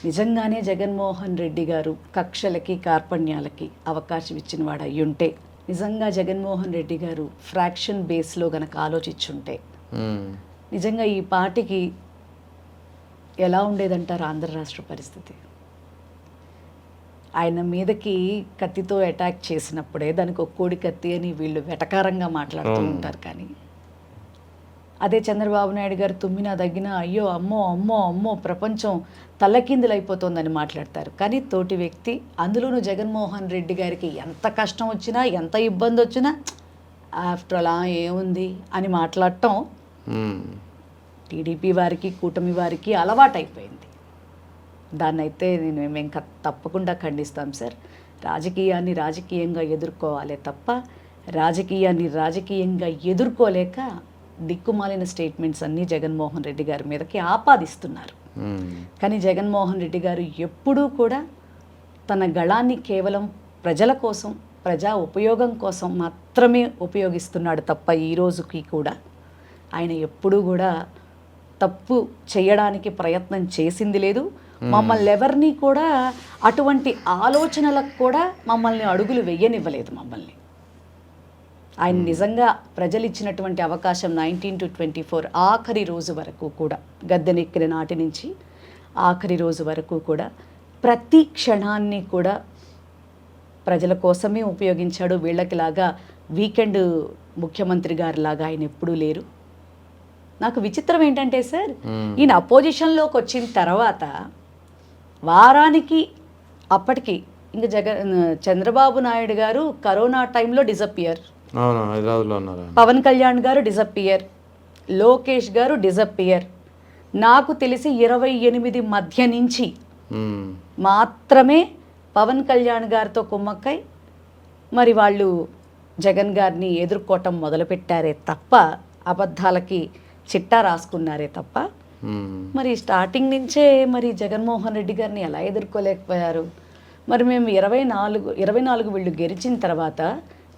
నిజంగానే జగన్మోహన్ రెడ్డి గారు కక్షలకి కార్పణ్యాలకి అవకాశం ఇచ్చిన వాడు అయ్యుంటే, నిజంగా జగన్మోహన్ రెడ్డి గారు ఫ్రాక్షన్ బేస్లో గనక ఆలోచించుంటే నిజంగా ఈ పార్టీకి ఎలా ఉండేదంటారు ఆంధ్ర రాష్ట్ర పరిస్థితి? ఆయన మీదకి కత్తితో అటాక్ చేసినప్పుడే దానికి ఒక కోడి కత్తి అని వీళ్ళు వెటకారంగా మాట్లాడుతూ ఉంటారు. కానీ అదే చంద్రబాబు నాయుడు గారు తుమ్మినా దగ్గినా అయ్యో అమ్మో అమ్మో అమ్మో ప్రపంచం తల్లకిందులైపోతుందని మాట్లాడతారు. కానీ తోటి వ్యక్తి, అందులోనూ జగన్మోహన్ రెడ్డి గారికి ఎంత కష్టం వచ్చినా ఎంత ఇబ్బంది వచ్చినా ఆఫ్టర్ అలా ఏముంది అని మాట్లాడటం టీడీపీ వారికి కూటమి వారికి అలవాటైపోయింది. దాన్నైతే మేము తప్పకుండా ఖండిస్తాం సార్. రాజకీయాన్ని రాజకీయంగా ఎదుర్కోవాలే తప్ప రాజకీయాన్ని రాజకీయంగా ఎదుర్కోలేక దిక్కుమాలిన స్టేట్మెంట్స్ అన్నీ జగన్మోహన్ రెడ్డి గారి మీదకి ఆపాదిస్తున్నారు. కానీ జగన్మోహన్ రెడ్డి గారు ఎప్పుడూ కూడా తన గళాన్ని కేవలం ప్రజల కోసం, ప్రజా ఉపయోగం కోసం మాత్రమే ఉపయోగిస్తున్నాడు తప్ప ఈ రోజుకి కూడా ఆయన ఎప్పుడూ కూడా తప్పు చేయడానికి ప్రయత్నం చేసింది లేదు. మమ్మల్ని ఎవరిని కూడా అటువంటి ఆలోచనలకు కూడా మమ్మల్ని అడుగులు వెయ్యనివ్వలేదు. మమ్మల్ని ఆయన నిజంగా ప్రజలు ఇచ్చినటువంటి అవకాశం 19 to 24 ఆఖరి రోజు వరకు కూడా, గద్దెనెక్కిన నాటి నుంచి ఆఖరి రోజు వరకు కూడా ప్రతి క్షణాన్ని కూడా ప్రజల కోసమే ఉపయోగించాడు. వీళ్ళకిలాగా వీకెండ్ ముఖ్యమంత్రి గారిలాగా ఆయన ఎప్పుడూ లేరు. నాకు విచిత్రం ఏంటంటే సార్, ఈయన అపోజిషన్లోకి వచ్చిన తర్వాత వారానికి అప్పటికి ఇంకా చంద్రబాబు నాయుడు గారు కరోనా టైంలో డిజపియర్, పవన్ కళ్యాణ్ గారు డిజపియర్, లోకేష్ గారు డిజపియర్. నాకు తెలిసి 28 మధ్య నుంచి మాత్రమే పవన్ కళ్యాణ్ గారితో కుమ్మక్కై మరి వాళ్ళు జగన్ గారిని ఎదుర్కోవటం మొదలుపెట్టారే తప్ప, అబద్ధాలకి చిట్టా రాసుకున్నారే తప్ప, మరి స్టార్టింగ్ నుంచే మరి జగన్మోహన్ రెడ్డి గారిని ఎలా ఎదుర్కోలేకపోయారు? మరి మేము 24 వీళ్ళు గెలిచిన తర్వాత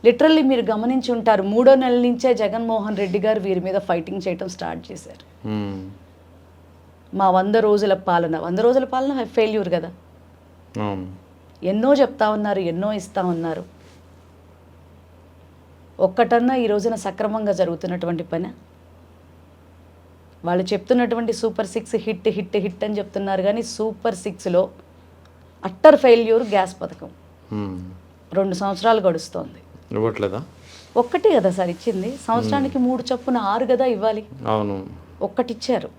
లిటరల్లీ మీరు గమనించి ఉంటారు, 3వ నెల నుంచే జగన్మోహన్ రెడ్డి గారు వీరి మీద ఫైటింగ్ చేయటం స్టార్ట్ చేశారు. మా 100 రోజుల పాలన ఫెయిల్యూర్ కదా. ఎన్నో చెప్తా ఉన్నారు, ఎన్నో ఇస్తా ఉన్నారు. ఒక్కటన్నా ఈ రోజున సక్రమంగా జరుగుతున్నటువంటి పని? వాళ్ళు చెప్తున్నటువంటి సూపర్ 6 హిట్ హిట్ హిట్ అని చెప్తున్నారు, కానీ సూపర్ 6లో అట్టర్ ఫెయిల్యూర్ గ్యాస్ పథకం. 2 సంవత్సరాలు గడుస్తోంది, ఇవ్వట్లేదా? ఒక్కటి కదా సార్ ఇచ్చింది. సంవత్సరానికి 3 చొప్పున 6 కదా ఇవ్వాలి. అవును, ఒక్కటిచ్చారు.